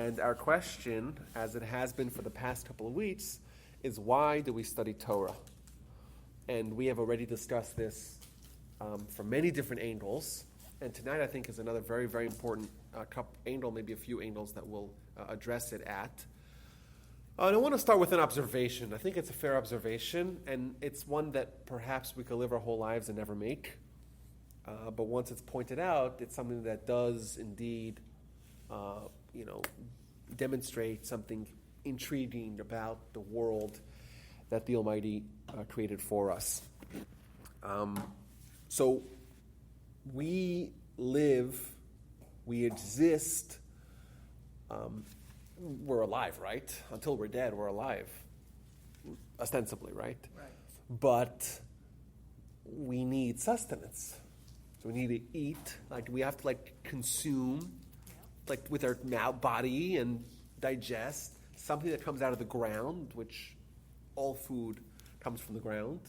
And our question, as it has been for the past couple of weeks, is why do we study Torah? And we have already discussed this from many different angles. And tonight, I think, is another very, very important angle, maybe a few angles that we'll address it at. And I want to start with an observation. I think it's a fair observation, and it's one that perhaps we could live our whole lives and never make. But once it's pointed out, it's something that does indeed, demonstrate something intriguing about the world that the Almighty created for us. So we live, we exist, we're alive, right? Until we're dead, we're alive, ostensibly, right? Right. But we need sustenance. So we need to eat, we have to consume, with our body and digest something that comes out of the ground, which all food comes from the ground.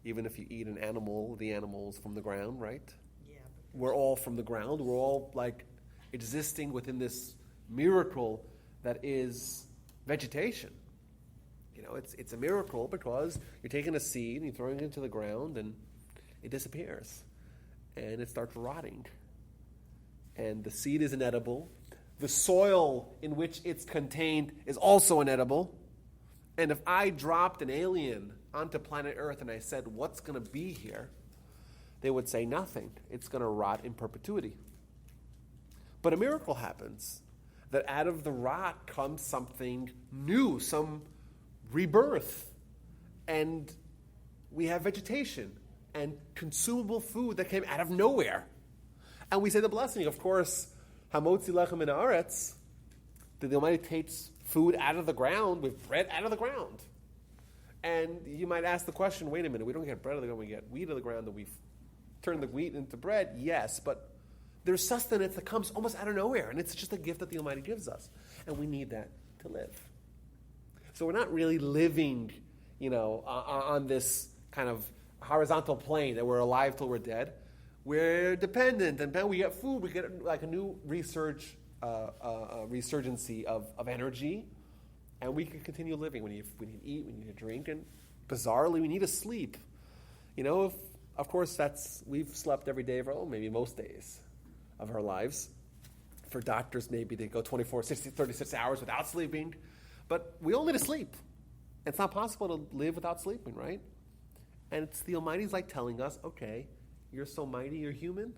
Even if you eat an animal, the animal's from the ground, right? Yeah. We're all from the ground. We're all existing within this miracle that is vegetation. It's a miracle because you're taking a seed and you're throwing it into the ground and it disappears. And it starts rotting. And the seed is inedible. The soil in which it's contained is also inedible. And if I dropped an alien onto planet Earth and I said, what's going to be here? They would say nothing. It's going to rot in perpetuity. But a miracle happens. That out of the rot comes something new, some rebirth. And we have vegetation and consumable food that came out of nowhere. And we say the blessing, of course, Hamotzi lechem min haaretz, that the Almighty takes food out of the ground with bread out of the ground. And you might ask the question, wait a minute, we don't get bread out of the ground, we get wheat out of the ground, and we turn the wheat into bread. Yes, but there's sustenance that comes almost out of nowhere, and it's just a gift that the Almighty gives us. And we need that to live. So we're not really living, on this kind of horizontal plane that we're alive till we're dead. We're dependent, and then we get food. We get a new resurgency of energy, and we can continue living. We need to eat, we need to drink, and bizarrely, we need to sleep. Of course, we've slept every day of maybe most days of our lives. For doctors, maybe they go 24, 60, 36 hours without sleeping, but we all need to sleep. It's not possible to live without sleeping, right? And it's the Almighty's telling us, okay, you're so mighty, you're human,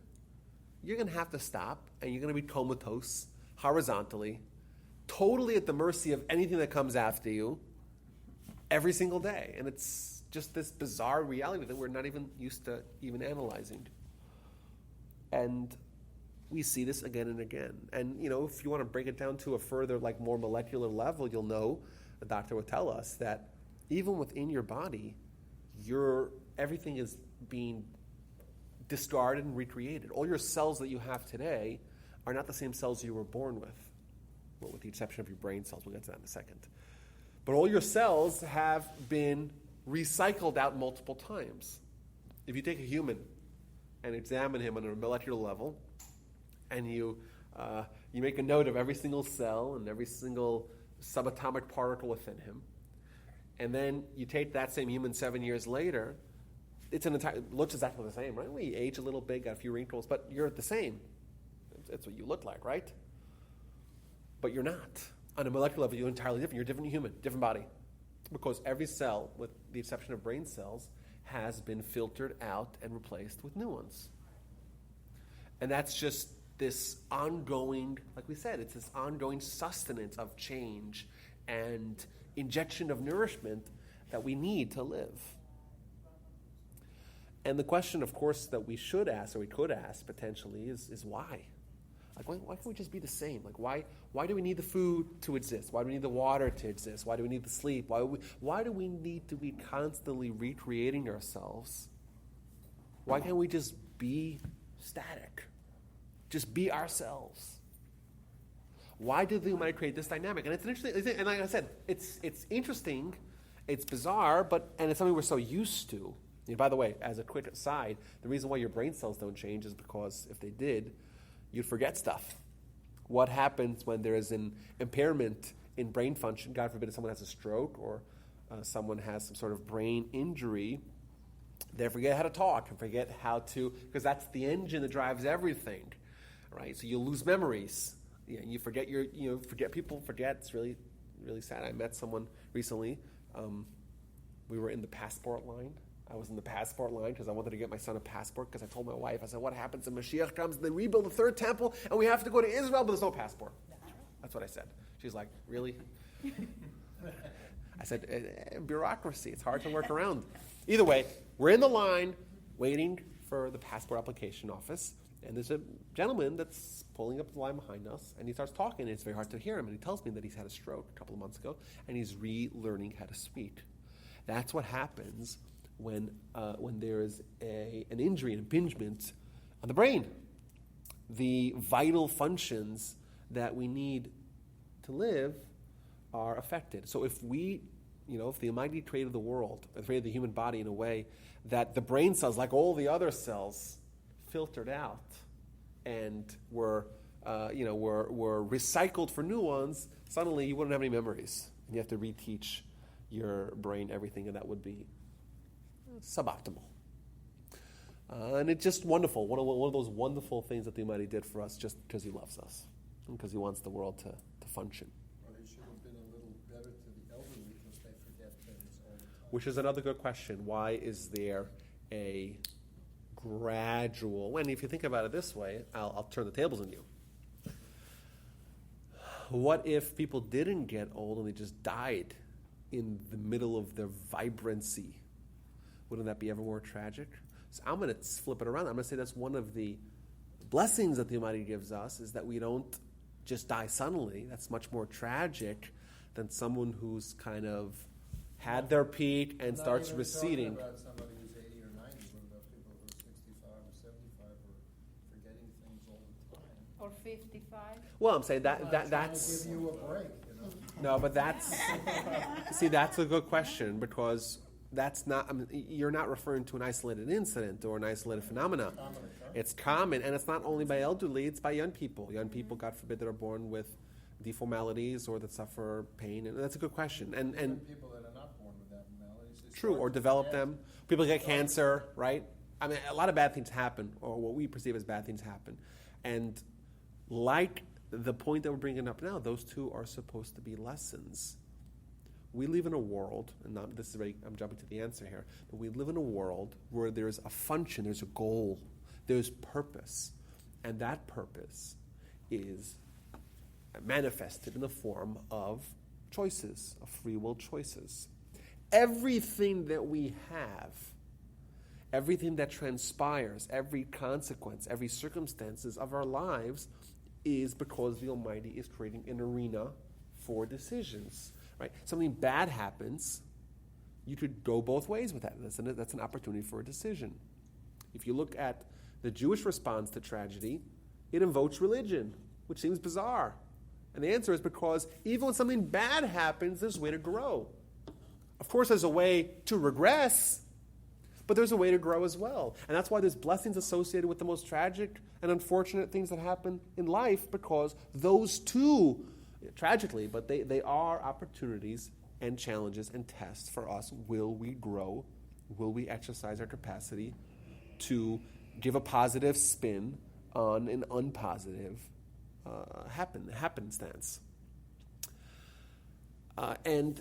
you're going to have to stop, and you're going to be comatose, horizontally, totally at the mercy of anything that comes after you, every single day. And it's just this bizarre reality that we're not even used to even analyzing. And we see this again and again. And, if you want to break it down to a further, more molecular level, you'll know, the doctor will tell us, that even within your body, everything is being discarded and recreated. All your cells that you have today are not the same cells you were born with. Well, with the exception of your brain cells. We'll get to that in a second. But all your cells have been recycled out multiple times. If you take a human and examine him on a molecular level, and you make a note of every single cell and every single subatomic particle within him, and then you take that same human 7 years later, it looks exactly the same, right? We age a little bit, got a few wrinkles, but you're the same. That's what you look like, right? But you're not. On a molecular level, you're entirely different. You're a different human, different body. Because every cell, with the exception of brain cells, has been filtered out and replaced with new ones. And that's just this ongoing, like we said, it's this ongoing sustenance of change and injection of nourishment that we need to live. And the question, of course, that we should ask, or we could ask potentially, is why? Why can't we just be the same? Why do we need the food to exist? Why do we need the water to exist? Why do we need the sleep? Why do we need to be constantly recreating ourselves? Why can't we just be static? Just be ourselves? Why did the Almighty create this dynamic? And it's an interesting, and like I said, it's interesting, it's bizarre, and it's something we're so used to. And by the way, as a quick aside, the reason why your brain cells don't change is because if they did, you'd forget stuff. What happens when there is an impairment in brain function? God forbid if someone has a stroke or someone has some sort of brain injury. They forget how to talk and forget how to, because that's the engine that drives everything, right? So you lose memories. Yeah, you forget people forget. It's really, really sad. I met someone recently. We were in the passport line. I was in the passport line because I wanted to get my son a passport because I told my wife, I said, what happens if Mashiach comes and they rebuild the third temple and we have to go to Israel, but there's no passport? That's what I said. She's like, really? I said, bureaucracy. It's hard to work around. Either way, we're in the line waiting for the passport application office, and there's a gentleman that's pulling up the line behind us, and he starts talking, and it's very hard to hear him, and he tells me that he's had a stroke a couple of months ago, and he's relearning how to speak. That's what happens when there is an injury, an impingement on the brain. The vital functions that we need to live are affected. So if the Almighty created the world, created the human body in a way that the brain cells, like all the other cells, filtered out and were recycled for new ones, suddenly you wouldn't have any memories. And you have to reteach your brain everything, and that would be suboptimal. And it's just wonderful. One of those wonderful things that the Almighty did for us just because He loves us and because He wants the world to function. Well, He should have been a little better to the elderly because they forget things all the time. Which is another good question. Why is there a gradual... And if you think about it this way, I'll turn the tables on you. What if people didn't get old and they just died in the middle of their vibrancy? Wouldn't that be ever more tragic? So I'm going to flip it around. I'm going to say that's one of the blessings that the Almighty gives us, is that we don't just die suddenly. That's much more tragic than someone who's kind of had their peak and starts receding. Not even talking about somebody who's 80 or 90. What about people who are 65 or 75 who are forgetting things all the time? Or 55? Well, I'm saying that's... To give you a break, No, but that's... See, that's a good question, because... That's not. You're not referring to an isolated incident or an isolated phenomenon. It's common, and it's not only by elderly; it's by young people. Young people, God forbid, that are born with deformalities or that suffer pain, and that's a good question. And people that are not born with abnormalities. True, or develop them. People get cancer, right? I mean, a lot of bad things happen, or what we perceive as bad things happen, and like the point that we're bringing up now, those two are supposed to be lessons. We live in a world, and I'm jumping to the answer here, but we live in a world where there's a function, there's a goal, there's purpose, and that purpose is manifested in the form of choices, of free will choices. Everything that we have, everything that transpires, every consequence, every circumstances of our lives is because the Almighty is creating an arena for decisions. Right? Something bad happens, you could go both ways with that. That's an opportunity for a decision. If you look at the Jewish response to tragedy, it invokes religion, which seems bizarre. And the answer is because even when something bad happens, there's a way to grow. Of course, there's a way to regress, but there's a way to grow as well. And that's why there's blessings associated with the most tragic and unfortunate things that happen in life, because those two, tragically, but they are opportunities and challenges and tests for us. Will we grow? Will we exercise our capacity to give a positive spin on an unpositive happenstance? And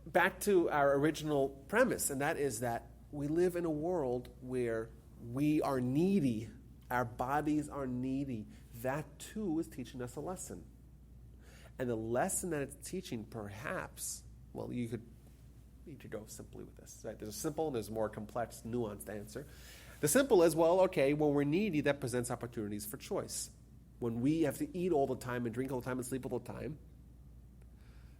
back to our original premise, and that is that we live in a world where we are needy. Our bodies are needy. That, too, is teaching us a lesson. And the lesson that it's teaching, perhaps, well, you could go simply with this. Right? There's a simple and there's a more complex, nuanced answer. The simple is, well, okay, when we're needy, that presents opportunities for choice. When we have to eat all the time and drink all the time and sleep all the time,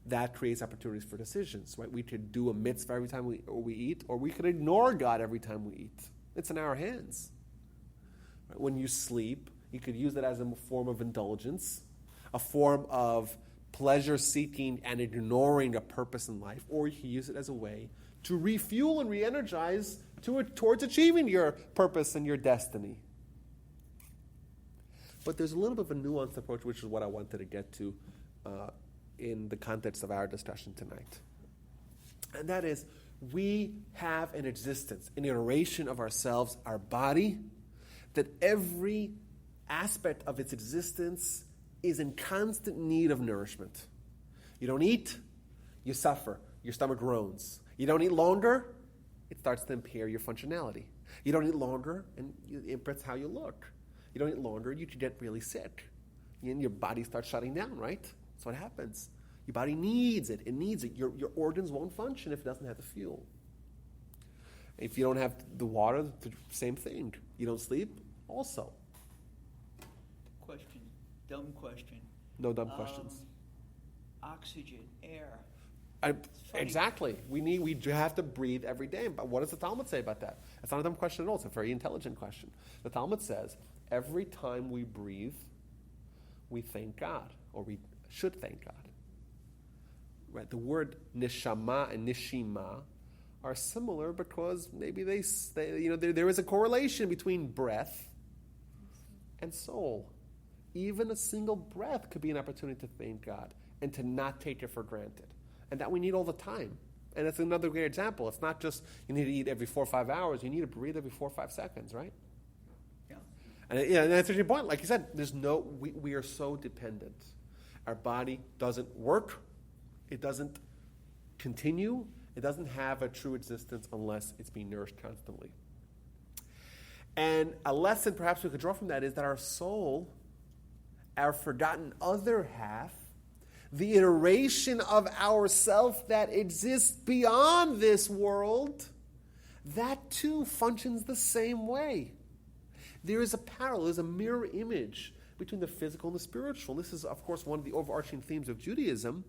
that creates opportunities for decisions. Right? We could do a mitzvah every time we eat, or we could ignore God every time we eat. It's in our hands. Right? When you sleep, you could use it as a form of indulgence, a form of pleasure-seeking and ignoring a purpose in life, or you can use it as a way to refuel and re-energize towards achieving your purpose and your destiny. But there's a little bit of a nuanced approach, which is what I wanted to get to in the context of our discussion tonight. And that is, we have an existence, an iteration of ourselves, our body, that every aspect of its existence is in constant need of nourishment. You don't eat, you suffer. Your stomach groans. You don't eat longer, it starts to impair your functionality. You don't eat longer, and it impacts how you look. You don't eat longer, you get really sick. And your body starts shutting down, right? That's what happens. Your body needs it. It needs it. Your organs won't function if it doesn't have the fuel. If you don't have the water, the same thing. You don't sleep, also. Question. Dumb question. No dumb questions. Oxygen, air. Exactly. We have to breathe every day. But what does the Talmud say about that? It's not a dumb question at all. It's a very intelligent question. The Talmud says, every time we breathe, we thank God, or we should thank God. Right? The word neshama and nishima are similar because maybe they there is a correlation between breath and soul. Even a single breath could be an opportunity to thank God and to not take it for granted. And that we need all the time. And it's another great example. It's not just you need to eat every 4 or 5 hours. You need to breathe every 4 or 5 seconds, right? Yeah. And that's your point. Like you said, we are so dependent. Our body doesn't work. It doesn't continue. It doesn't have a true existence unless it's being nourished constantly. And a lesson perhaps we could draw from that is that our soul, our forgotten other half, the iteration of ourself that exists beyond this world, that too functions the same way. There is a parallel, there's a mirror image between the physical and the spiritual. This is, of course, one of the overarching themes of Judaism,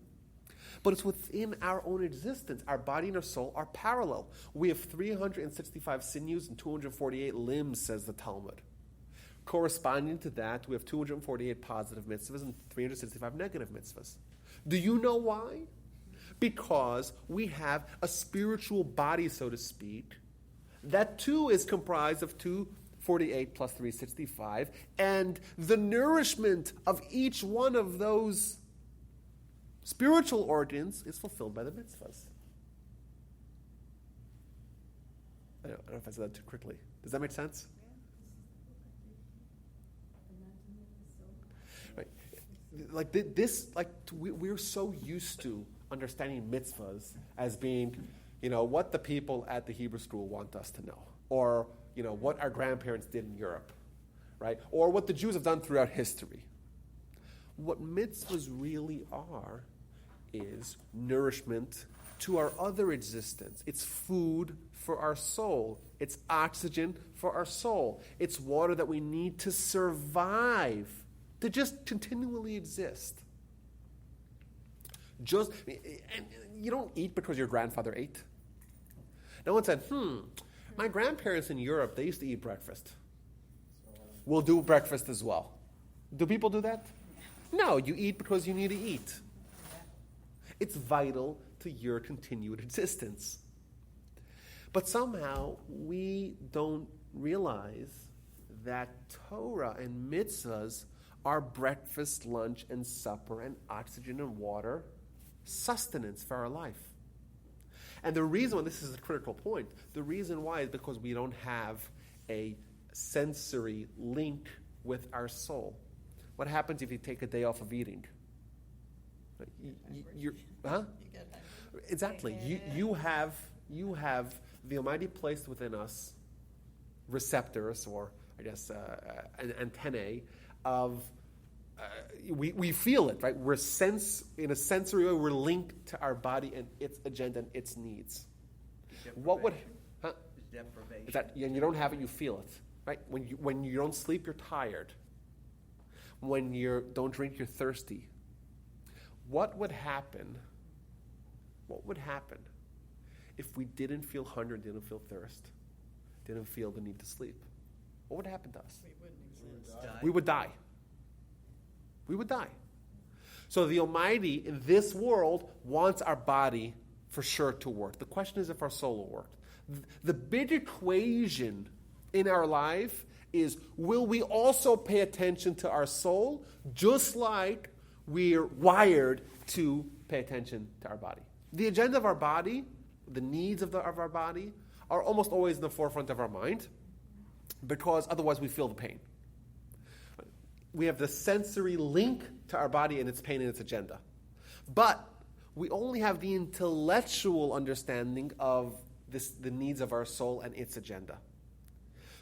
but it's within our own existence. Our body and our soul are parallel. We have 365 sinews and 248 limbs, says the Talmud. Corresponding to that, we have 248 positive mitzvahs and 365 negative mitzvahs. Do you know why? Because we have a spiritual body, so to speak, that too is comprised of 248 plus 365, and the nourishment of each one of those spiritual organs is fulfilled by the mitzvahs. I don't know if I said that too quickly. Does that make sense? Like this, we're so used to understanding mitzvahs as being, what the people at the Hebrew school want us to know, or what our grandparents did in Europe, right? Or what the Jews have done throughout history. What mitzvahs really are is nourishment to our other existence. It's food for our soul. It's oxygen for our soul. It's water that we need to survive, to just continually exist. And you don't eat because your grandfather ate. No one said, my grandparents in Europe, they used to eat breakfast. We'll do breakfast as well. Do people do that? No, you eat because you need to eat. It's vital to your continued existence. But somehow we don't realize that Torah and mitzvahs are breakfast, lunch, and supper, and oxygen and water, sustenance for our life. And the reason why this is a critical point, the reason why is because we don't have a sensory link with our soul. What happens if you take a day off of eating? Exactly. You have the Almighty placed within us receptors, or I guess antennae of we feel it, right? We're in a sensory way. We're linked to our body and its agenda and its needs. What would deprivation? Is that, and you don't have it, you feel it, right? When you don't sleep, you're tired. When you don't drink, you're thirsty. What would happen? What would happen if we didn't feel hunger, didn't feel thirst, didn't feel the need to sleep? What would happen to us? We would die. We would die. So the Almighty in this world wants our body for sure to work. The question is if our soul will work. The big equation in our life is, will we also pay attention to our soul just like we're wired to pay attention to our body? The agenda of our body, the needs of our body, are almost always in the forefront of our mind because otherwise we feel the pain. We have the sensory link to our body and its pain and its agenda. But we only have the intellectual understanding of the needs of our soul and its agenda.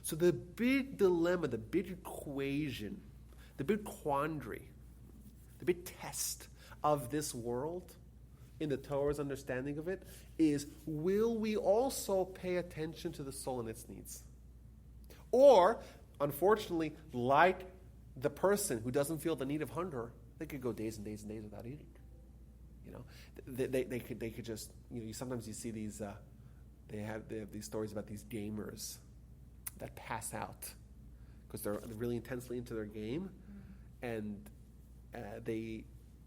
So the big dilemma, the big equation, the big quandary, the big test of this world in the Torah's understanding of it is, will we also pay attention to the soul and its needs? Or, unfortunately, like the person who doesn't feel the need of hunger, they could go days and days and days without eating. You know, they could just, sometimes you see these, they have these stories about these gamers that pass out because they're really intensely into their game, and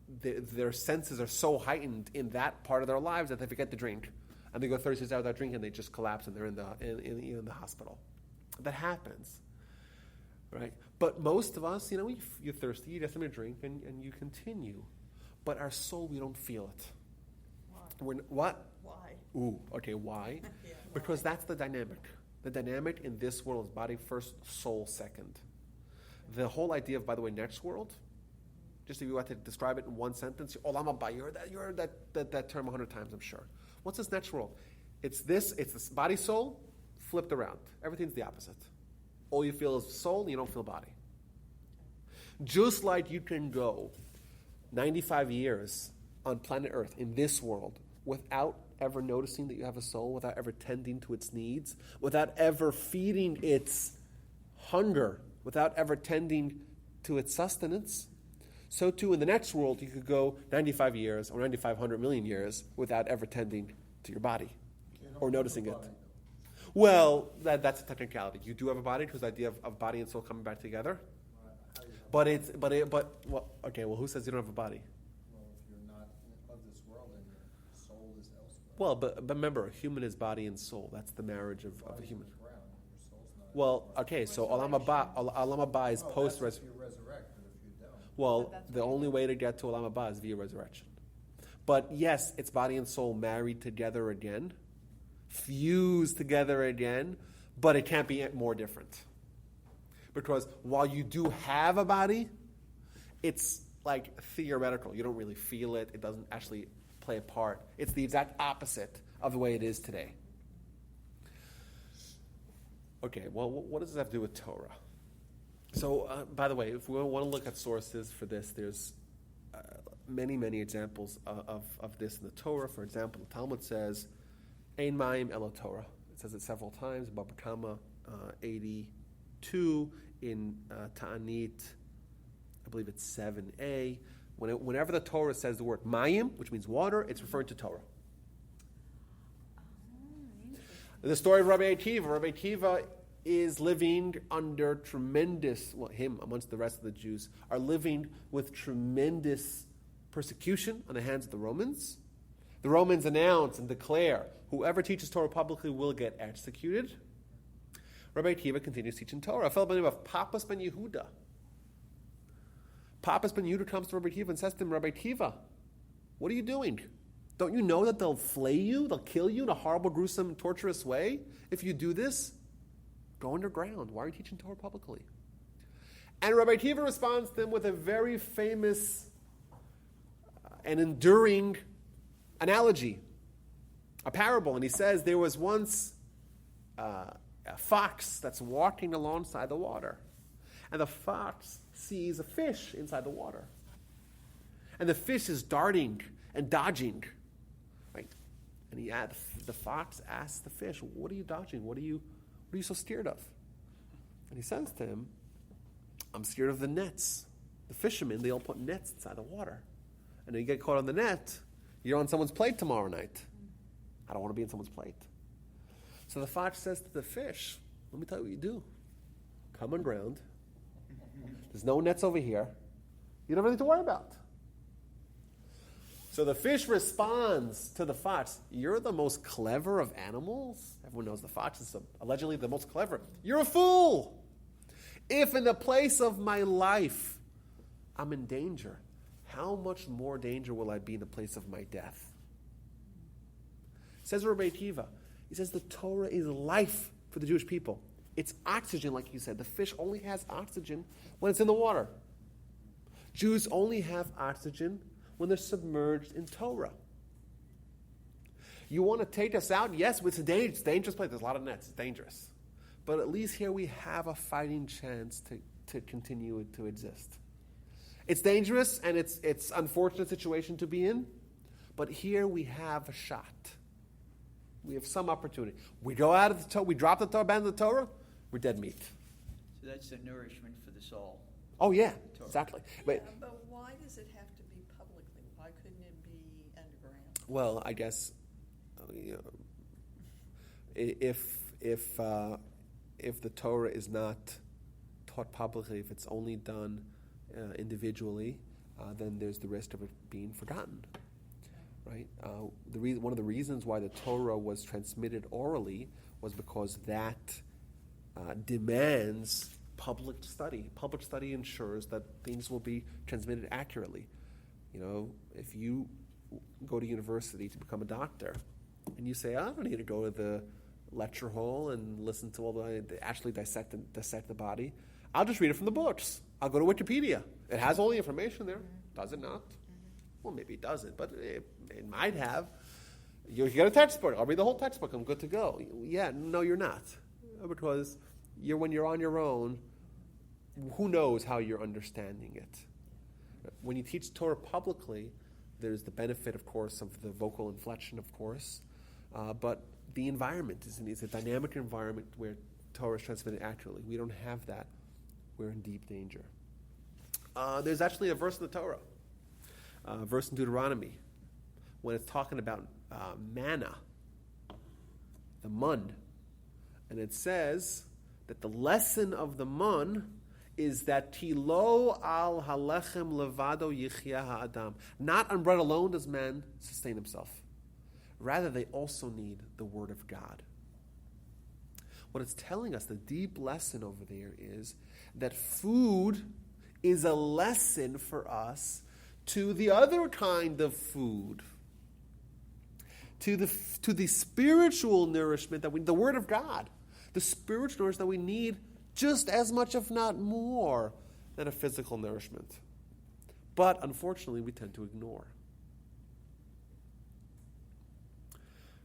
their senses are so heightened in that part of their lives that they forget to drink, and they go 36 hours without drinking, and they just collapse, and they're in the hospital. That happens, right? But most of us, you're thirsty, you get something to drink, and you continue. But our soul, we don't feel it. Why? What? Why? Ooh, okay, why? Yeah, Because why? that's the dynamic. The dynamic in this world is body first, soul second. The whole idea of, by the way, next world, just if you had to describe it in one sentence, Olam Haba, you heard that term 100 times, I'm sure. What's this next world? It's this body, soul, flipped around. Everything's the opposite. All you feel is soul, and you don't feel body. Just like you can go 95 years on planet Earth, in this world, without ever noticing that you have a soul, without ever tending to its needs, without ever feeding its hunger, without ever tending to its sustenance, so too in the next world you could go 95 years or 9,500 million years without ever tending to your body or noticing it. Well, that's a technicality. You do have a body, because the idea of body and soul coming back together. Well, who says you don't have a body? Well, if you're not of this world and your soul is elsewhere. Well, but remember, a human is body and soul. That's the marriage of a human. Ground, and your soul's not Well, okay, so Olam Haba is that's post-resurrection. if you resurrect, but if you don't. Well, the only way to get to Olam Haba is via resurrection. But yes, it's body and soul married together again, fused together again, but it can't be more different. Because while you do have a body, it's like theoretical. You don't really feel it. It doesn't actually play a part. It's the exact opposite of the way it is today. Okay, well, what does this have to do with Torah? So, by the way, if we want to look at sources for this, there's many, many examples of this in the Torah. For example, the Talmud says, Ein Mayim Elo Torah. It says it several times, Baba Kama 82, in Ta'anit, I believe it's 7a. Whenever the Torah says the word Mayim, which means water, it's referring to Torah. The story of Rabbi Akiva. Rabbi Akiva is living under tremendous, him amongst the rest of the Jews, are living with tremendous persecution on the hands of the Romans. The Romans announce and declare, whoever teaches Torah publicly will get executed. Rabbi Akiva continues teaching Torah. A fellow by the name of Papas ben Yehuda. Papas ben Yehuda comes to Rabbi Akiva and says to him, Rabbi Akiva, what are you doing? Don't you know that they'll flay you, they'll kill you in a horrible, gruesome, torturous way? If you do this, go underground. Why are you teaching Torah publicly? And Rabbi Akiva responds to him with a very famous and enduring analogy, a parable. And he says, there was once a fox that's walking alongside the water. And the fox sees a fish inside the water. And the fish is darting and dodging. Right? And the fox asks the fish, what are you dodging? What are you so scared of? And he says to him, I'm scared of the nets. The fishermen, they all put nets inside the water. And then you get caught on the net, you're on someone's plate tomorrow night. I don't want to be on someone's plate. So the fox says to the fish, let me tell you what you do. Come on ground. There's no nets over here. You don't have anything to worry about. So the fish responds to the fox, you're the most clever of animals. Everyone knows the fox is allegedly the most clever. You're a fool. If in the place of my life I'm in danger, how much more danger will I be in the place of my death? Says Rabbi Akiva, he says the Torah is life for the Jewish people. It's oxygen, like you said. The fish only has oxygen when it's in the water. Jews only have oxygen when they're submerged in Torah. You want to take us out? Yes, it's a dangerous place. There's a lot of nets. It's dangerous. But at least here we have a fighting chance to continue to exist. It's dangerous and it's an unfortunate situation to be in, but here we have a shot. We have some opportunity. We go out of the Torah, we drop the Torah, abandon the Torah, we're dead meat. So that's the nourishment for the soul. Oh yeah, Torah. exactly. Yeah, but why does it have to be publicly? Why couldn't it be underground? Well, I guess if the Torah is not taught publicly, if it's only done individually, then there's the risk of it being forgotten. Right? One of the reasons why the Torah was transmitted orally was because that demands public study. Public study ensures that things will be transmitted accurately. If you go to university to become a doctor, and you say, I don't need to go to the lecture hall and listen to all actually dissect the body. I'll just read it from the books. I'll go to Wikipedia. It has all the information there. Does it not? Well, maybe it doesn't, but it might have. You get a textbook. I'll read the whole textbook. I'm good to go. Yeah, no, you're not. Because when you're on your own, who knows how you're understanding it. When you teach Torah publicly, there's the benefit, of course, of the vocal inflection, of course, but the environment is a dynamic environment where Torah is transmitted accurately. We don't have that. We're in deep danger. There's actually a verse in the Torah, a verse in Deuteronomy, when it's talking about manna, the mun, and it says that the lesson of the mun is that tilo al halechem levado yichya ha'adam. Not on bread alone does man sustain himself. Rather, they also need the word of God. What it's telling us, the deep lesson over there, is that food is a lesson for us to the other kind of food, to the spiritual nourishment that the word of God, the spiritual nourishment that we need just as much, if not more, than a physical nourishment. But unfortunately, we tend to ignore.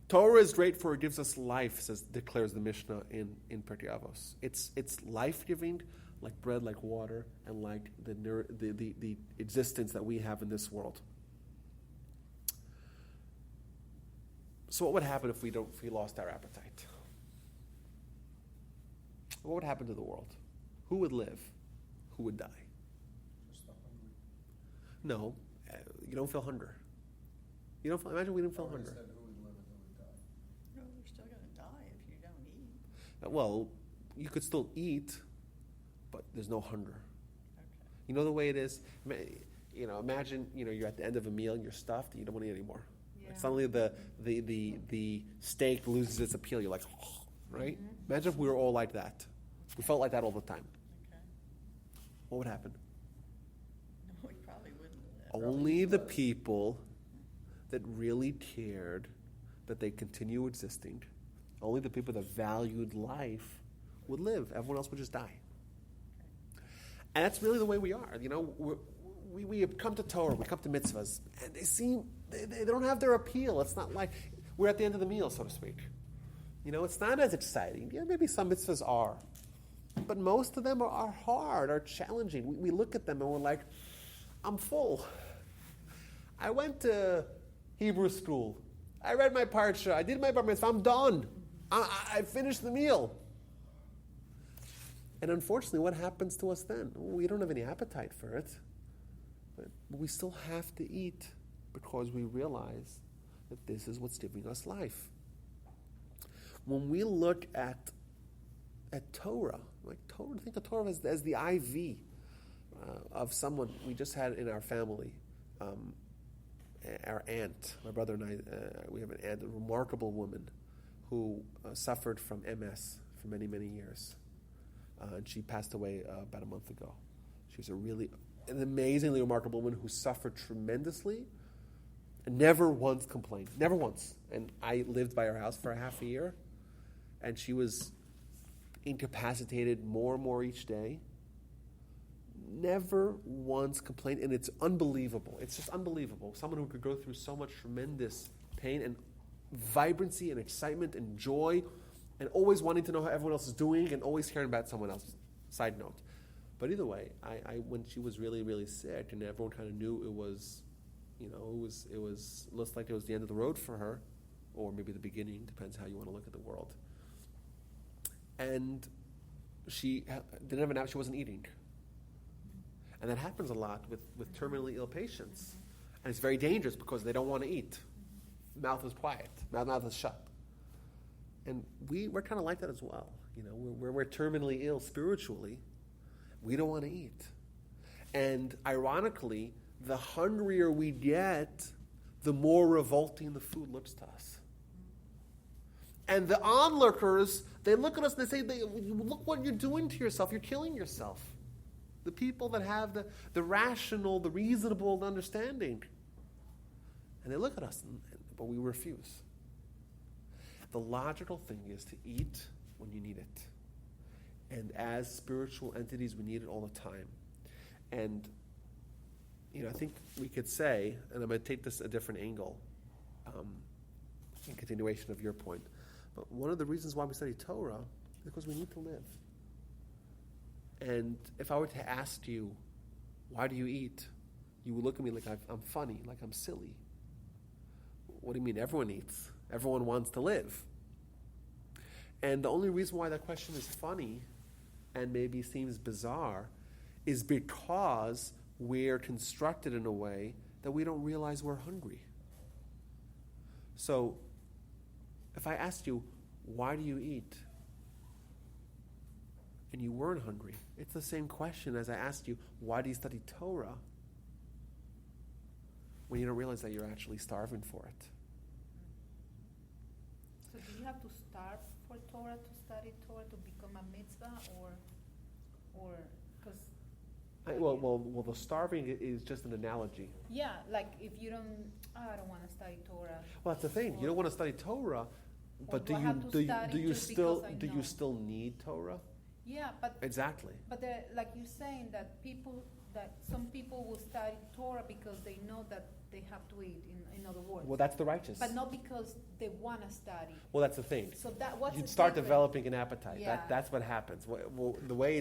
Torah is great for it gives us life, declares the Mishnah in Pirkei Avos. It's life-giving, like bread, like water, and like the existence that we have in this world. So what would happen if we lost our appetite? What would happen to the world? Who would live? Who would die? Just the hungry. No, you don't feel hunger. Imagine we didn't feel Already hunger. said who would live and who would die. No, you're still going to die if you don't eat. Well, you could still eat, but there's no hunger. Okay. You know the way it is? Imagine, you're at the end of a meal and you're stuffed and you don't want to eat anymore. Yeah. Like suddenly the steak loses its appeal. You're like, oh, right? Mm-hmm. Imagine if we were all like that. We felt like that all the time. Okay. What would happen? No, we probably wouldn't. Only the people that really cared that they continue existing, only the people that valued life would live. Everyone else would just die. And that's really the way we are. We have come to Torah, we come to mitzvahs, and they don't have their appeal. It's not like we're at the end of the meal, so to speak. It's not as exciting. Yeah, maybe some mitzvahs are. But most of them are hard, are challenging. We look at them and we're like, I'm full. I went to Hebrew school. I read my parsha. I did my bar mitzvah. I'm done. I finished the meal. And unfortunately, what happens to us then? We don't have any appetite for it. But we still have to eat because we realize that this is what's giving us life. When we look at Torah, think of Torah as the IV of someone we just had in our family. Our aunt, my brother and I, we have an aunt, a remarkable woman who suffered from MS for many, many years. and she passed away about a month ago. She was an amazingly remarkable woman who suffered tremendously and never once complained. Never once. And I lived by her house for a half a year, and she was incapacitated more and more each day. Never once complained, and it's unbelievable. It's just unbelievable. Someone who could go through so much tremendous pain and vibrancy and excitement and joy and always wanting to know how everyone else is doing and always caring about someone else. Side note. But either way, I when she was really, really sick and everyone kind of knew it was looks like it was the end of the road for her, or maybe the beginning, depends how you want to look at the world. And she didn't have an app, she wasn't eating. And that happens a lot with terminally ill patients. And it's very dangerous because they don't want to eat. Mouth is quiet, mouth is shut. And we're kind of like that as well. We're terminally ill spiritually. We don't want to eat. And ironically, the hungrier we get, the more revolting the food looks to us. And the onlookers, they look at us and they say, look what you're doing to yourself. You're killing yourself. The people that have the rational, the reasonable understanding. And they look at us, but we refuse. The logical thing is to eat when you need it. And as spiritual entities, we need it all the time. And, I think we could say, and I'm going to take this a different angle, in continuation of your point, but one of the reasons why we study Torah is because we need to live. And if I were to ask you, why do you eat? You would look at me like I'm funny, like I'm silly. What do you mean? Everyone eats. Everyone wants to live. And the only reason why that question is funny and maybe seems bizarre is because we're constructed in a way that we don't realize we're hungry. So, if I asked you, why do you eat? And you weren't hungry, it's the same question as I asked you, why do you study Torah? When you don't realize that you're actually starving for it. So do you have to starve for Torah, to study Torah, to become a mitzvah, or because... Well, the starving is just an analogy. Yeah, like if you don't, I don't want to study Torah. Well, that's the thing. You don't want to study Torah, but do you still need Torah? Yeah, but exactly. But like you're saying that some people will study Torah because they know that they have to eat. In other words. Well, that's the righteous. But not because they want to study. Well, that's the thing. So you'd start developing an appetite. Yeah. That's what happens. Well, the way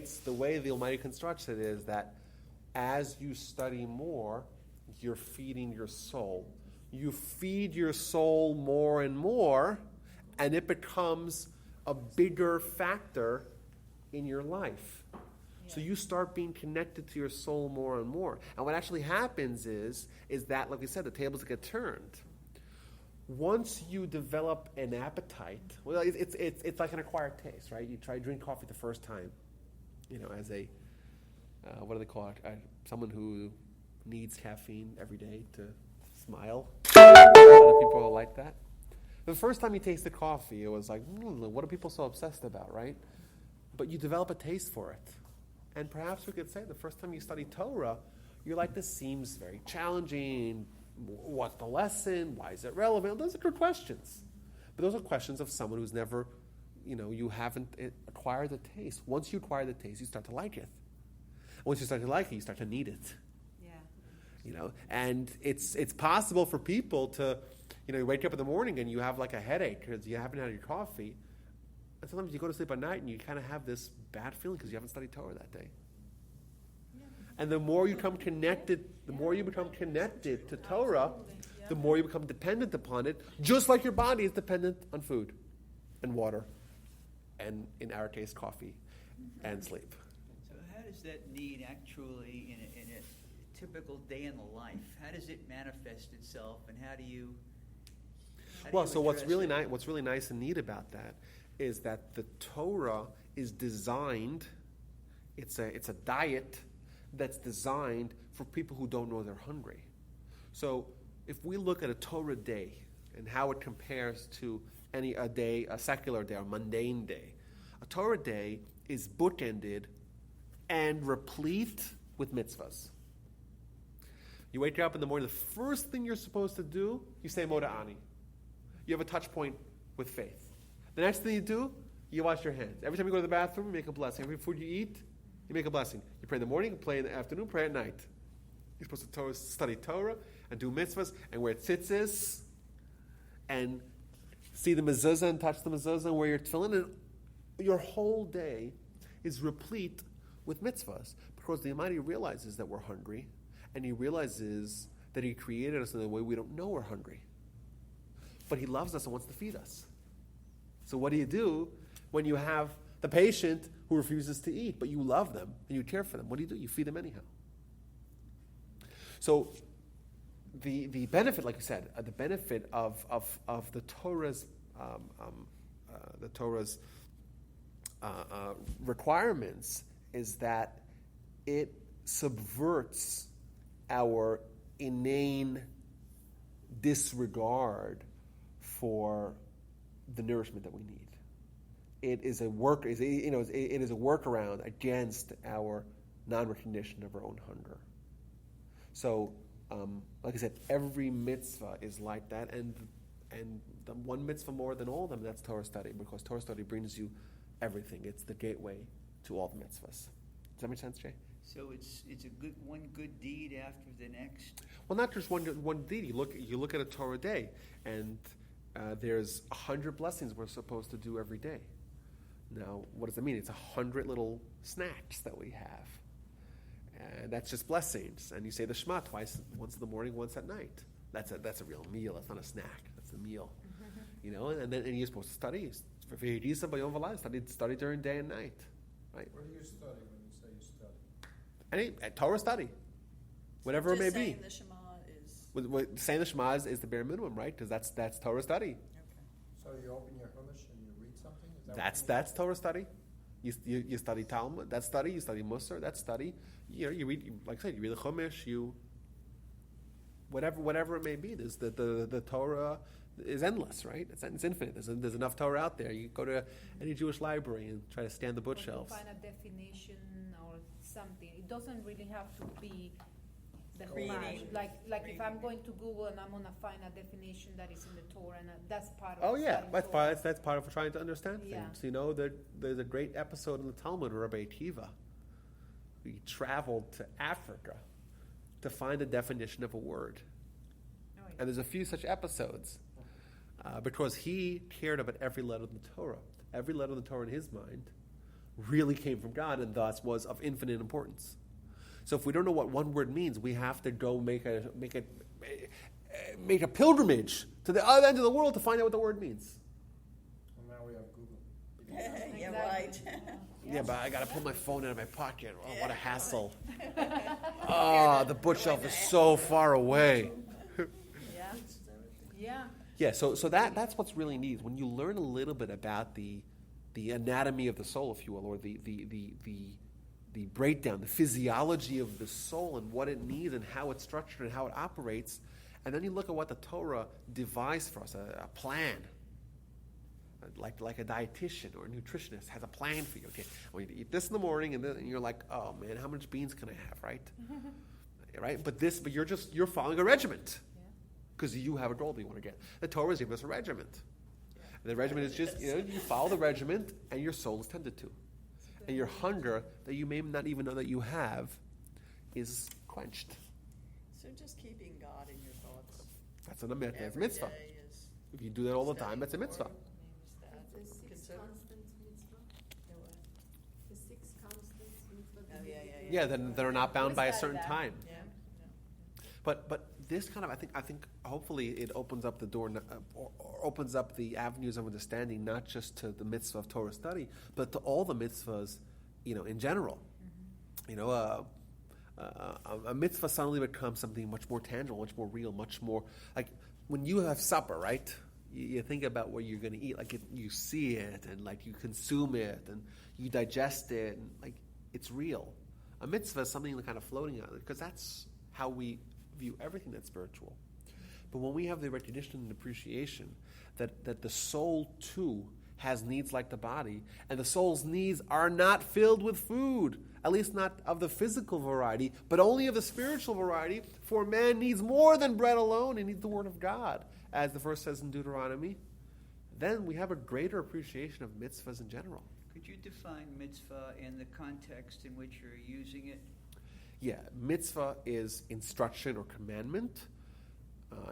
the Almighty constructs it is that as you study more, you're feeding your soul. You feed your soul more and more, and it becomes a bigger factor in your life. So you start being connected to your soul more and more. And what actually happens is that, like we said, the tables get turned. Once you develop an appetite, well, it's like an acquired taste, right? You try to drink coffee the first time, as a, what do they call it? Someone who needs caffeine every day to smile. A lot of people are like that. The first time you tasted coffee, it was like, what are people so obsessed about, right? But you develop a taste for it. And perhaps we could say the first time you study Torah, you're like, this seems very challenging. What's the lesson? Why is it relevant? Those are good questions. But those are questions of someone who's never, you haven't acquired the taste. Once you acquire the taste, you start to like it. Once you start to like it, you start to need it. Yeah. And it's possible for people to, you wake up in the morning and you have like a headache because you haven't had your coffee. And sometimes you go to sleep at night and you kind of have this bad feeling because you haven't studied Torah that day. Yeah. And the more you become connected, to Torah, the more you become dependent upon it, just like your body is dependent on food and water, and in our case, coffee and sleep. So how does that need actually in a typical day in the life? How does it manifest itself, and how do you so what's really nice and neat about that is that the Torah is designed, it's a diet that's designed for people who don't know they're hungry. So if we look at a Torah day and how it compares to a secular day, a mundane day, a Torah day is bookended and replete with mitzvahs. You wake up in the morning, the first thing you're supposed to do, you say Moda Ani. You have a touch point with faith. The next thing you do, you wash your hands. Every time you go to the bathroom, you make a blessing. Every food you eat, you make a blessing. You pray in the morning, you pray in the afternoon, pray at night. You're supposed to study Torah and do mitzvahs and wear tzitzis and see the mezuzah and touch the mezuzah and wear your tefillin. And your whole day is replete with mitzvahs because the Almighty realizes that we're hungry and He realizes that He created us in a way we don't know we're hungry. But He loves us and wants to feed us. So what do you do when you have the patient who refuses to eat, but you love them and you care for them? What do? You feed them anyhow. So the benefit, like you said, the benefit of the Torah's requirements is that it subverts our inane disregard for the nourishment that we need. It is a workaround against our non-recognition of our own hunger. So, like I said, every mitzvah is like that, and the one mitzvah more than all of them, that's Torah study, because Torah study brings you everything. It's the gateway to all the mitzvahs. Does that make sense, Jay? So it's a one good deed after the next. Well, not just one deed. You look at a Torah day, and there's 100 blessings we're supposed to do every day. Now, what does that mean? It's 100 little snacks that we have. And that's just blessings. And you say the Shema twice, once in the morning, once at night. That's a real meal. That's not a snack. That's a meal. And then you're supposed to study. Study during day and night. Right? What do you study when you say you study? Torah study. Whatever it may Just be. saying the Shema is... Saying the Shema is the bare minimum, right? Because that's Torah study. Okay. So you open your Chumash and you read something? Is that That's Torah study. You study Talmud. That's study. You study Musar. That's study. You read, like I said, you read the Chumash. Whatever it may be. The Torah is endless, right? It's infinite. There's enough Torah out there. You go to any Jewish library and try to scan the bookshelves. Or to find a definition or something. It doesn't really have to be the Reading. Chumash. Like if I'm going to Google and I'm gonna find a definition that is in the Torah, and that's part of. Oh yeah, studying Torah. that's part of trying to understand Yeah. things. There's a great episode in the Talmud of Rabbi Akiva. He traveled to Africa to find a definition of a word, Oh, yeah. and there's a few such episodes because he cared about every letter of the Torah. Every letter of the Torah in his mind really came from God, and thus was of infinite importance. So if we don't know what one word means, we have to go make a pilgrimage to the other end of the world to find out what the word means. Well, now we have Google. Yeah, right. Yeah, but I got to pull my phone out of my pocket. Oh, what a hassle. The bookshelf is so far away. Yeah. Yeah. Yeah, so that's what's really neat. When you learn a little bit about the anatomy of the soul, if you will, or the breakdown, the physiology of the soul and what it needs and how it's structured and how it operates, and then you look at what the Torah devised for us, a plan. Like a dietitian or a nutritionist has a plan for you. Okay, I want you to eat this in the morning, and you're like, oh man, how much beans can I have, right? Right? But you're following a regiment because you have a goal that you want to get. The Torah is giving us a regiment, and the regiment is just you follow the regiment, and your soul is tended to, and your hunger that you may not even know that you have is quenched. So just keeping God in your thoughts. That's a mitzvah. That's a every mitzvah. day is If you do that all the time, that's a mitzvah. The six Consider- constant mitzvah. The six constant mitzvah. Oh, yeah. Yeah, then they're not bound by a certain that. time. Yeah. But this kind of I think hopefully it opens up the door or opens up the avenues of understanding, not just to the mitzvah of Torah study, but to all the mitzvahs, in general. A mitzvah suddenly becomes something much more tangible, much more real, much more like when you have supper, right? You think about what you're going to eat, you see it and you consume it and you digest it, and it's real. A mitzvah is something kind of floating out because that's how we view everything that's spiritual. But when we have the recognition and appreciation that the soul too has needs like the body, and the soul's needs are not filled with food, at least not of the physical variety, but only of the spiritual variety. For man needs more than bread alone, he needs the word of God, as the verse says in Deuteronomy. Then we have a greater appreciation of mitzvahs in general. Could you define mitzvah in the context in which you're using it? Yeah, mitzvah is instruction or commandment.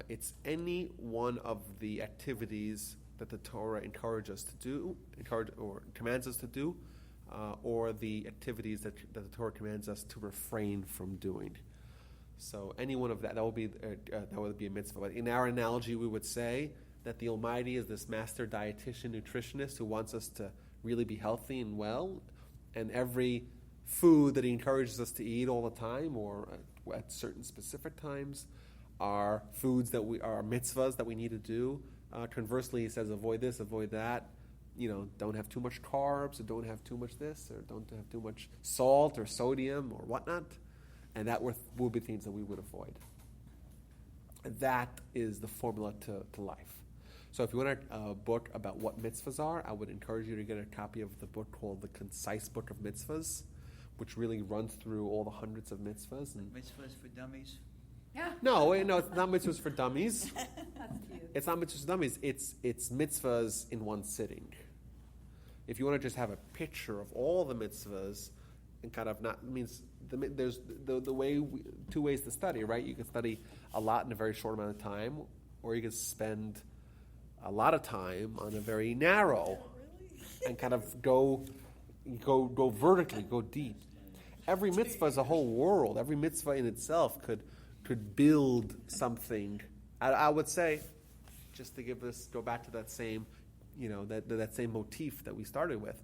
It's any one of the activities that the Torah encourages us to do, or commands us to do, or the activities that the Torah commands us to refrain from doing. So any one of that would be a mitzvah. But in our analogy, we would say that the Almighty is this master dietitian, nutritionist who wants us to really be healthy and well, and every food that he encourages us to eat all the time or at certain specific times are foods that are mitzvahs that we need to do. Conversely, he says avoid this, avoid that. Don't have too much carbs, or don't have too much this, or don't have too much salt or sodium or whatnot. And that would be things that we would avoid. That is the formula to life. So if you want a book about what mitzvahs are, I would encourage you to get a copy of the book called The Concise Book of Mitzvahs, which really runs through all the hundreds of mitzvahs. And Mitzvahs for dummies? No, it's not mitzvahs for dummies. That's cute. It's not mitzvahs for dummies. It's mitzvahs in one sitting. If you want to just have a picture of all the mitzvahs, and kind of there's two ways to study, right? You can study a lot in a very short amount of time, or you can spend a lot of time on a very narrow, and kind of go vertically, go deep. Every mitzvah is a whole world. Every mitzvah in itself could build something. I would say, just to go back to that same, that same motif that we started with.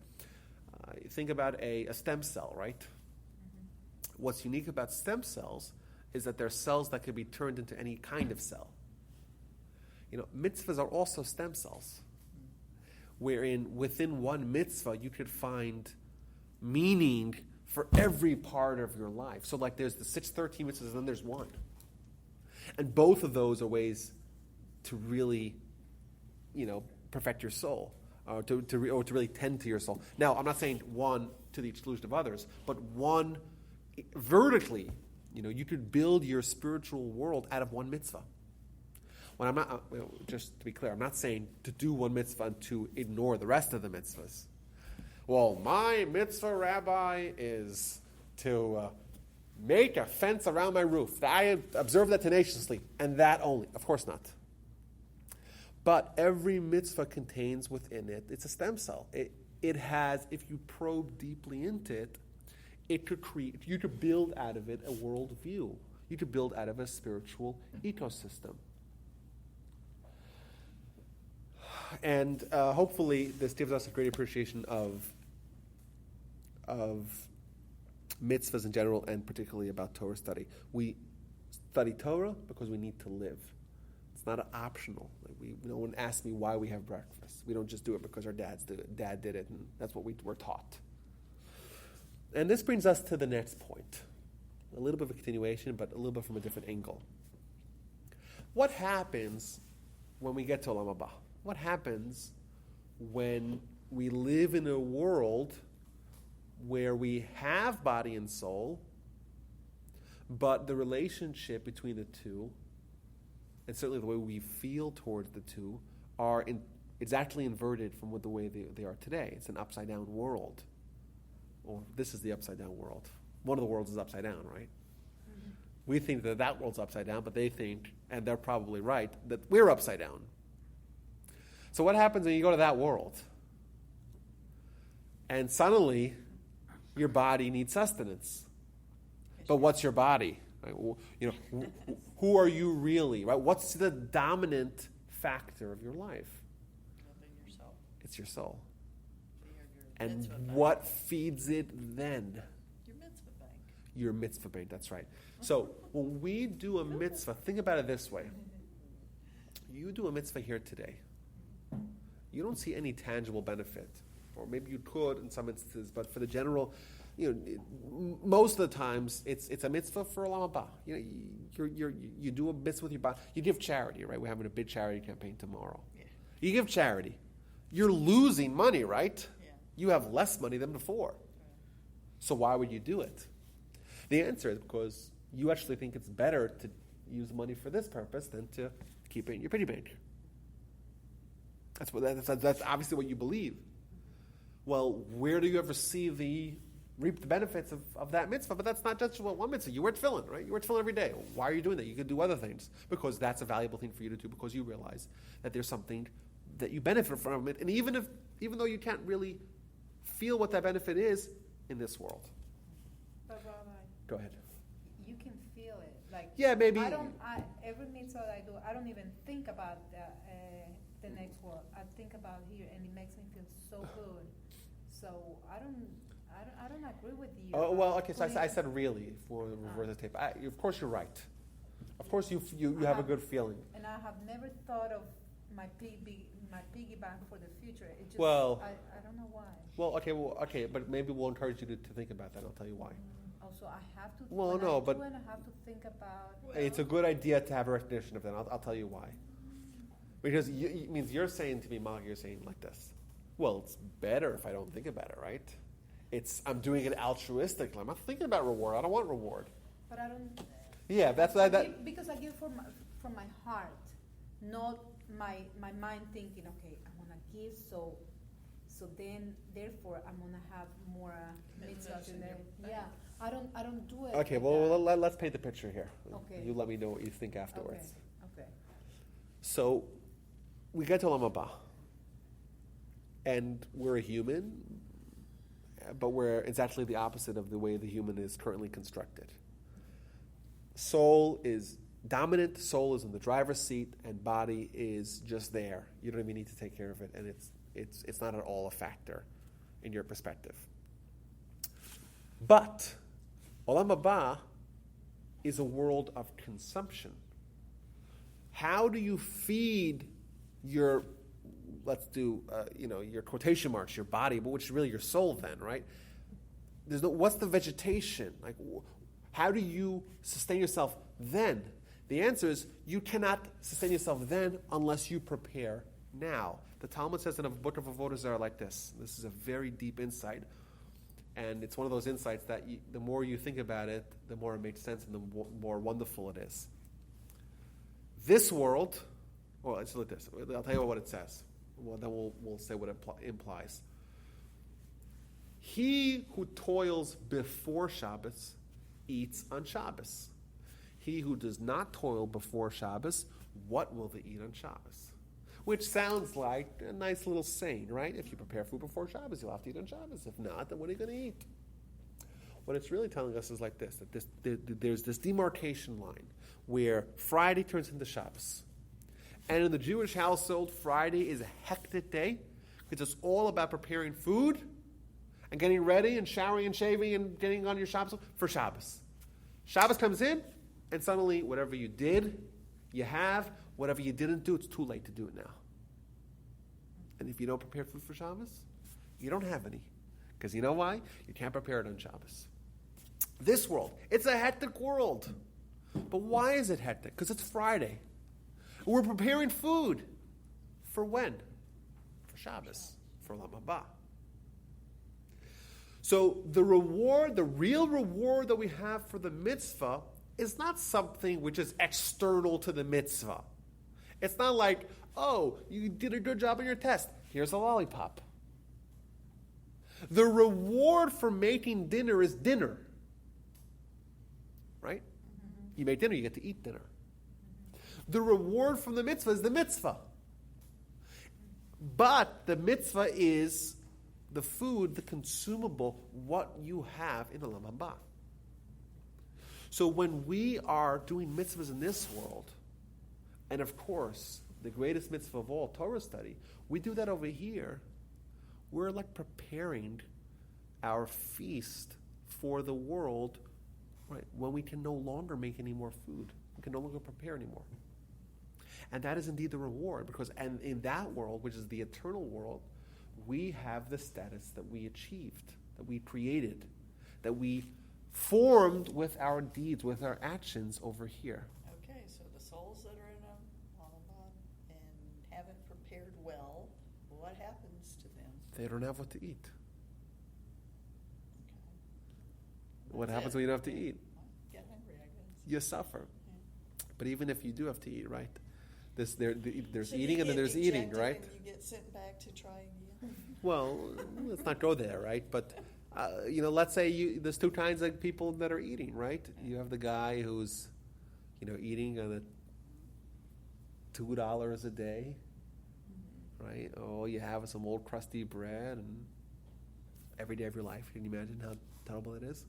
Think about a stem cell, right? Mm-hmm. What's unique about stem cells is that they're cells that can be turned into any kind of cell. Mitzvahs are also stem cells, wherein within one mitzvah you could find meaning for every part of your life. So like there's the 613 mitzvahs, and then there's one. And both of those are ways to really, perfect your soul, or to really tend to your soul. Now, I'm not saying one to the exclusion of others, but one vertically, you could build your spiritual world out of one mitzvah. When I'm not, just to be clear, I'm not saying to do one mitzvah and to ignore the rest of the mitzvahs. Well, my mitzvah, Rabbi, is to make a fence around my roof. I observe that tenaciously, and that only. Of course not. But every mitzvah contains within it, it's a stem cell. It has, if you probe deeply into it, you could build out of it a worldview. You could build out of a spiritual ecosystem. And hopefully this gives us a great appreciation of mitzvahs in general, and particularly about Torah study. We study Torah because we need to live. It's not optional. No one asks me why we have breakfast. We don't just do it because our dads did it. Dad did it, and that's what we were taught. And this brings us to the next point. A little bit of a continuation, but a little bit from a different angle. What happens when we get to Olam Haba? What happens when we live in a world where we have body and soul, but the relationship between the two, and certainly the way we feel towards the two, are exactly inverted from the way they are today? It's an upside-down world. Or this is the upside-down world. One of the worlds is upside down, right? Mm-hmm. We think that world's upside down, but they think, and they're probably right, that we're upside down. So what happens when you go to that world? And suddenly, your body needs sustenance. But what's your body? Right? Who are you really? Right? What's the dominant factor of your life? Yourself. It's your soul. Your And mitzvah bank. what feeds it then? Your mitzvah bank. Your mitzvah bank, that's right. So when we do a mitzvah, think about it this way. You do a mitzvah here today. You don't see any tangible benefit. Or maybe you could in some instances, but for the general, most of the times it's a mitzvah for Olam Haba. You do a mitzvah with your body. You give charity, right? We're having a big charity campaign tomorrow. Yeah. You give charity. you're losing money, right? Yeah. You have less money than before. So why would you do it? The answer is because you actually think it's better to use money for this purpose than to keep it in your piggy bank. That's obviously what you believe. Well, where do you ever see reap the benefits of that mitzvah? But that's not just one mitzvah. You wear tefillin, right? You wear tefillin every day. Why are you doing that? You could do other things because that's a valuable thing for you to do because you realize that there's something that you benefit from it. And even though you can't really feel what that benefit is in this world. But Rabbi, Go ahead. you can feel it. Like, Yeah, maybe. every mitzvah that I do, I don't even think about the next world. I think about here, and it makes me feel so good. So I don't agree with you. Oh, well, about okay, so I putting- said really for the reverse the tape. Of course you're right. Of course you have a good feeling. And I have never thought of my piggy bank for the future. It just, Well- I don't know why. Okay, but maybe we'll encourage you to think about that. I'll tell you why. Also, I have to. Well, when no, I but- do, and I have to think about. It's a good idea to have a recognition of that. I'll tell you why. Because it means you're saying to me, Mark, you're saying like this. Well, it's better if I don't think about it, right? I'm doing it altruistically. I'm not thinking about reward. I don't want reward. But I don't. Yeah, that's I that. give, because I give from my heart, not my mind thinking. Okay, I'm gonna give, so then therefore I'm gonna have more mitzvahs in there. Yeah, I don't do it. Okay, like well, that. let's paint the picture here. Okay. You let me know what you think afterwards. Okay. So, we get to Olam Haba, and we're a human, but it's actually the opposite of the way the human is currently constructed. Soul is dominant, soul is in the driver's seat, and body is just there. You don't even need to take care of it, and it's not at all a factor in your perspective. But Olam Haba is a world of consumption. How do you feed your, let's do, your quotation marks, your body, but which is really your soul then, right? What's the vegetation? Like, how do you sustain yourself then? The answer is you cannot sustain yourself then unless you prepare now. The Talmud says in a book of Avodah Zarah like this. This is a very deep insight. And it's one of those insights that the more you think about it, the more it makes sense and the more wonderful it is. This world, well, let's look at this. I'll tell you what it says. Well, then we'll say what it implies. He who toils before Shabbos eats on Shabbos. He who does not toil before Shabbos, what will they eat on Shabbos? Which sounds like a nice little saying, right? If you prepare food before Shabbos, you'll have to eat on Shabbos. If not, then what are you going to eat? What it's really telling us is like this, that there's this demarcation line where Friday turns into Shabbos. And in the Jewish household, Friday is a hectic day because it's all about preparing food and getting ready and showering and shaving and getting on your Shabbos for Shabbos. Shabbos comes in, and suddenly whatever you did, you have. Whatever you didn't do, it's too late to do it now. And if you don't prepare food for Shabbos, you don't have any. Because you know why? You can't prepare it on Shabbos. This world, it's a hectic world. But why is it hectic? Because it's Friday. We're preparing food. For when? For Shabbos. For Olam Haba. So the reward, the real reward that we have for the mitzvah is not something which is external to the mitzvah. It's not like, oh, you did a good job on your test. Here's a lollipop. The reward for making dinner is dinner. Right? Mm-hmm. You make dinner, you get to eat dinner. Mm-hmm. The reward from the mitzvah is the mitzvah. But the mitzvah is the food, the consumable, what you have in Olam Haba. So when we are doing mitzvahs in this world, and of course, the greatest mitzvah of all, Torah study, we do that over here. We're like preparing our feast for the world, right? When we can no longer make any more food. We can no longer prepare anymore. And that is indeed the reward, because and in that world, which is the eternal world, we have the status that we achieved, that we created, that we formed with our deeds, with our actions over here. Okay, so the souls that are in Olam Haba and haven't prepared well, what happens? happens to them? They don't have what to eat. Okay. What That's happens it. when you don't have to eat? Get hungry, I guess. You suffer. But even if you do have to eat, right? There's So you eating and then get there's eating, ejected right? And you get sent back to try again. Well, let's not go there, right? But let's say there's two kinds of people that are eating, right? You have the guy who's, eating on $2 a day, right? Oh, you have some old crusty bread and every day of your life. Can you imagine how terrible it is?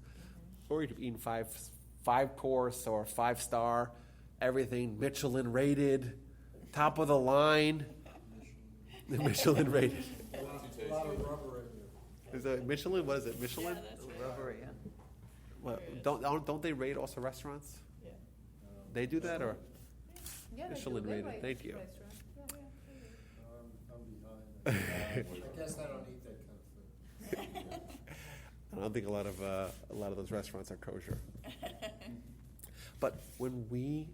Or you're eating five course or 5-star, everything Michelin rated, top of the line. Michelin rated. A lot of rubber in there. Is it Michelin? What is it? Michelin? Yeah, that's right. Rubber, yeah. What, don't they rate also restaurants? Yeah. They do that or? Yeah, they Michelin do. They rated. rate Thank you. restaurants. Yeah, yeah, I'm behind. I guess I don't eat that kind of food. I don't think a lot of those restaurants are kosher. But when we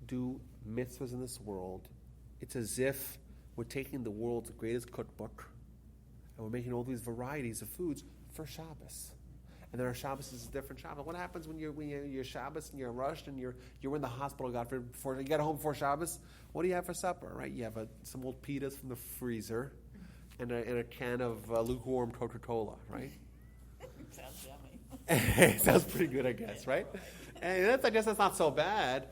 do mitzvahs in this world, it's as if we're taking the world's greatest cookbook and we're making all these varieties of foods for Shabbos. And then our Shabbos is a different Shabbos. What happens when you're Shabbos and you're rushed and you're in the hospital, God forbid, before you get home before Shabbos? What do you have for supper, right? You have some old pitas from the freezer and a can of lukewarm Coca-Cola, right? Sounds yummy. It sounds pretty good, I guess, right? And I guess that's not so bad.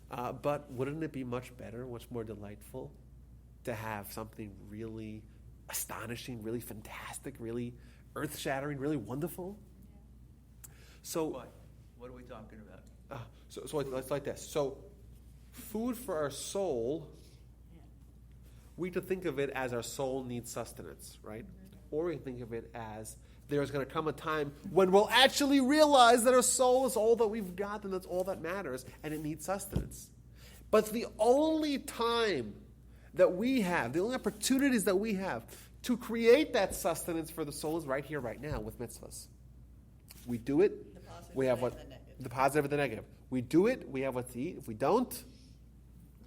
But wouldn't it be much better, much more delightful to have something really astonishing, really fantastic, really earth-shattering, really wonderful? So, What are we talking about? so it's like this. So, food for our soul, we could think of it as our soul needs sustenance, right? Or we can think of it as there's going to come a time when we'll actually realize that our soul is all that we've got and that's all that matters, and it needs sustenance. But the only time that we have, the only opportunities that we have to create that sustenance for the soul is right here, right now, with mitzvahs. We do it, The positive we have and what the negative. the positive and the negative. We do it, we have what to eat. If we don't,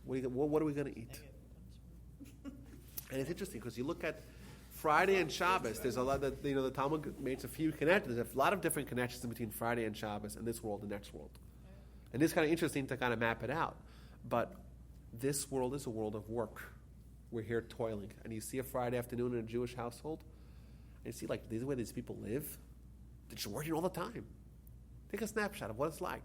what are we going to eat? And it's interesting because you look at Friday and Shabbos. There's a lot that the Talmud makes a few connections. There's a lot of different connections between Friday and Shabbos and this world and next world. And it's kind of interesting to kind of map it out. But this world is a world of work. We're here toiling. And you see a Friday afternoon in a Jewish household, and you see like this is the way these people live. They're just working all the time. Take a snapshot of what it's like.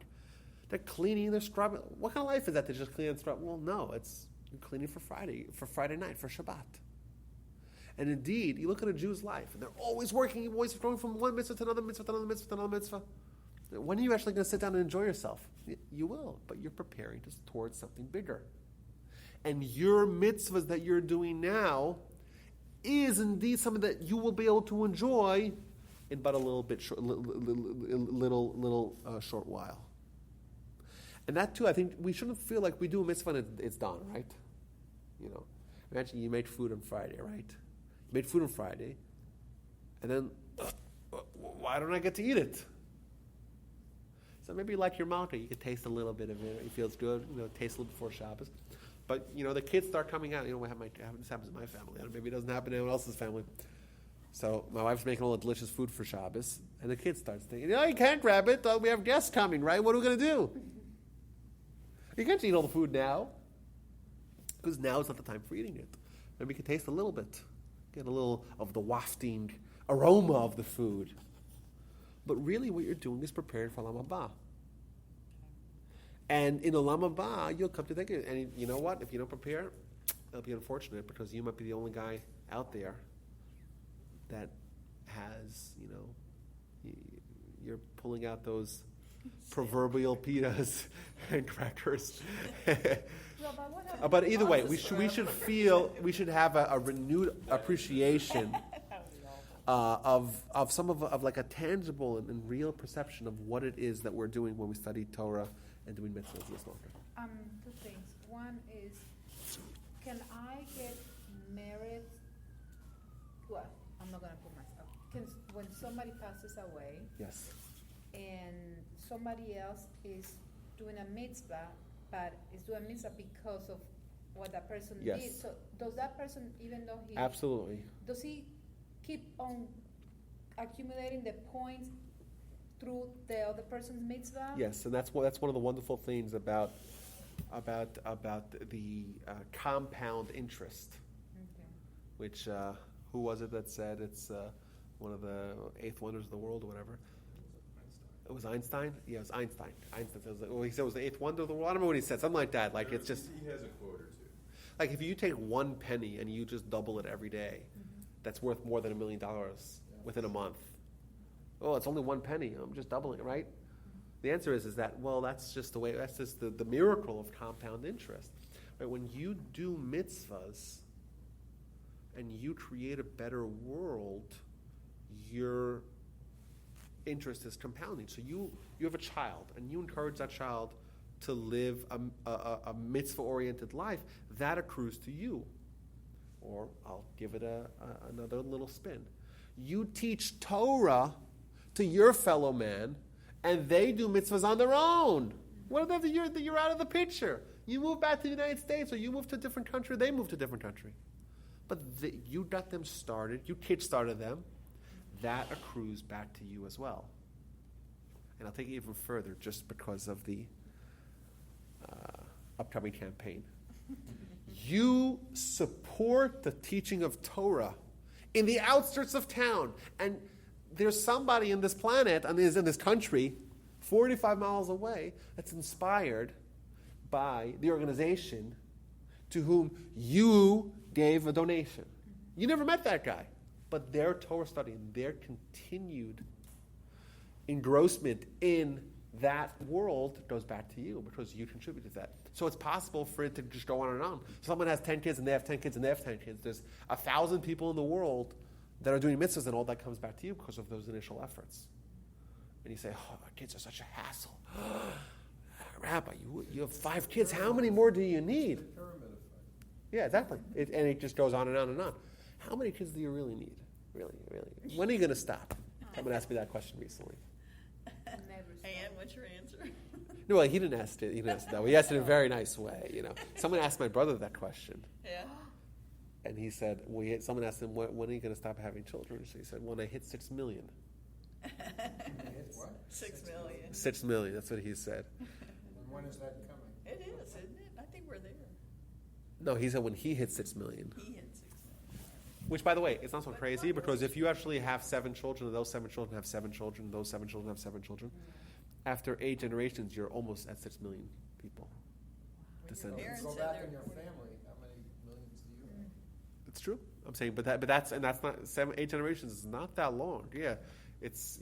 They're cleaning, they're scrubbing. What kind of life is that? They just clean and scrub? Well, no, it's cleaning for Friday night, for Shabbat. And indeed, you look at a Jew's life, and they're always working, always going from one mitzvah to another mitzvah to another mitzvah to another mitzvah. When are you actually going to sit down and enjoy yourself? You will, but you're preparing towards something bigger. And your mitzvahs that you're doing now is indeed something that you will be able to enjoy in but a little bit short while. And that too, I think we shouldn't feel like we do a mitzvah and it's done, right? Imagine you made food on Friday, right? You made food on Friday, and then why don't I get to eat it? So maybe like your malka, you could taste a little bit of it. It feels good, taste a little before Shabbos. But the kids start coming out. This happens in my family. Maybe it doesn't happen in anyone else's family. So my wife's making all the delicious food for Shabbos, and the kid starts thinking, you can't grab it. We have guests coming, right? What are we going to do? You can't eat all the food now, because now is not the time for eating it. Maybe you can taste a little bit, get a little of the wafting aroma of the food. But really what you're doing is preparing for Olam Haba. And in Olam Haba, you'll come to think of it. And you know what? If you don't prepare, it'll be unfortunate because you might be the only guy out there that has, you're pulling out those proverbial pitas and crackers. But either way, we should have a renewed appreciation of some of like a tangible and real perception of what it is that we're doing when we study Torah and doing mitzvahs this longer. Two things. One is, can I get merit? Well, I'm not going to put myself. When somebody passes away, Yes. and somebody else is doing a mitzvah, but is doing a mitzvah because of what that person Yes. did. So does that person, even though he Absolutely. does he keep on accumulating the points through the other person's mitzvah? Yes, and that's one of the wonderful things about the compound interest, Okay. which who was it that said it's one of the eighth wonders of the world or whatever? It was Einstein? Yeah, it was Einstein. Einstein says, he said it was the eighth wonder of the world. I don't remember what he said, something like that. Like it's just He has a quote or two. like if you take 1 penny and you just double it every day, that's worth more than $1 million within a month. Oh, it's only 1 penny. I'm just doubling it, right? The answer is that, well, that's just the way, that's just the miracle of compound interest. Right? When you do mitzvahs and you create a better world, your interest is compounding. So you have a child and you encourage that child to live a mitzvah-oriented life, that accrues to you. Or I'll give it another little spin. You teach Torah to your fellow man, and they do mitzvahs on their own. What if you're out of the picture? You move back to the United States, or you move to a different country, they move to a different country. But you got them started, you kick-started them, that accrues back to you as well. And I'll take it even further, just because of the upcoming campaign. You support the teaching of Torah in the outskirts of town, and there's somebody in this planet, and is in this country, 45 miles away, that's inspired by the organization to whom you gave a donation. You never met that guy, but their Torah study and their continued engrossment in that world goes back to you because you contributed to that. So it's possible for it to just go on and on. Someone has 10 kids and they have 10 kids and they have 10 kids. There's 1,000 people in the world that are doing mitzvahs, and all that comes back to you because of those initial efforts. And you say, oh, my kids are such a hassle. Rabbi, you have 5 kids. How many more do you need? Pyramid effect. Yeah, exactly. And it just goes on and on and on. How many kids do you really need? Really, really? When are you going to stop? Someone asked me that question recently. Never Ann, what's your answer? No, well, he didn't ask it. He didn't ask it that way. He asked it in a very nice way. Someone asked my brother that question, Yeah. and he said, someone asked him, when are you going to stop having children? So he said, when I hit 6 million. Hit what? 6 million. 6 million. That's what he said. And when is that coming? It is, isn't it? I think we're there. No, he said when he hit 6 million. He hit 6 million. Which, by the way, it's not so crazy because if you actually have 7 children, and those 7 children have 7 children, and those 7 children have 7 children, after 8 generations, you're almost at 6 million people. When Descendants. you Parents go said back they're in your 40. family, how many millions do you have? It's true. I'm saying, but that's not 8 generations is not that long. Yeah, it's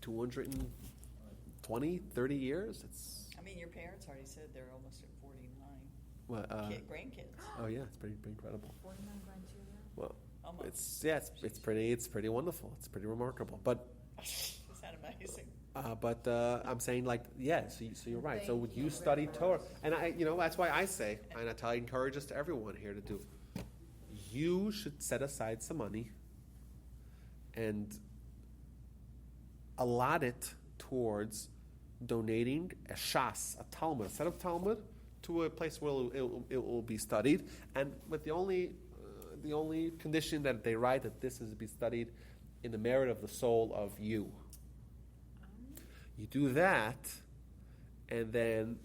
220, 30 years. It's I mean, your parents already said they're almost at 49 what? grandkids. Oh yeah, it's pretty incredible. 49 grandchildren. Well, Almost. it's pretty wonderful. It's pretty remarkable. But Is that amazing? I'm saying so you're right. So would you Thank you study very Torah? much. And that's why I say, and I encourage this to everyone here to do. You should set aside some money and allot it towards donating a shas, a Talmud, a set of Talmud, to a place where it will be studied, and with the only condition that they write that this is to be studied in the merit of the soul of you. You do that, and then,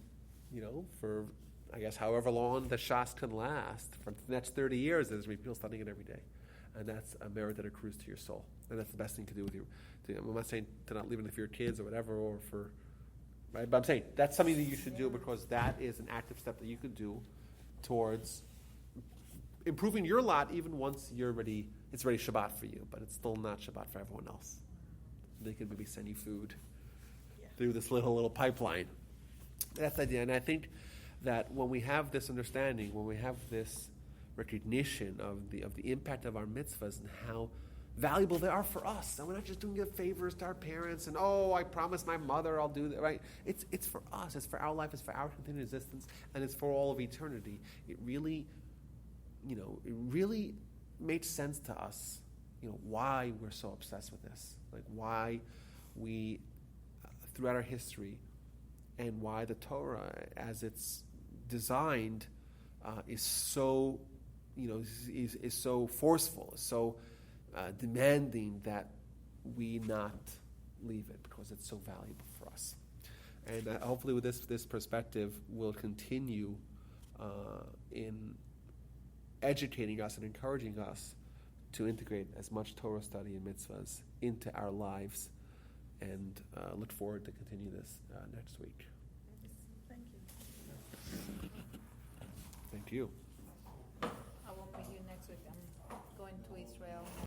for, I guess, however long the shas can last, for the next 30 years, there's people studying it every day. And that's a merit that accrues to your soul. And that's the best thing to do with you. I'm not saying to not leave it for your kids or whatever, or for, right? But I'm saying that's something that you should do because that is an active step that you could do towards improving your lot even once it's already Shabbat for you, but it's still not Shabbat for everyone else. They could maybe send you food through this little pipeline. That's the idea. And I think that when we have this understanding, when we have this recognition of the impact of our mitzvahs and how valuable they are for us, and we're not just doing favors to our parents and I promised my mother I'll do that, right? It's for us, it's for our life, it's for our continued existence, and it's for all of eternity. It really makes sense to us, why we're so obsessed with this, like why we throughout our history, and why the Torah, as it's designed is so, is so forceful, so demanding that we not leave it because it's so valuable for us. And hopefully with this perspective, we'll continue in educating us and encouraging us to integrate as much Torah study and mitzvahs into our lives, and look forward to continue this next week. Thank you. Thank you. I won't be here next week. I'm going to Israel.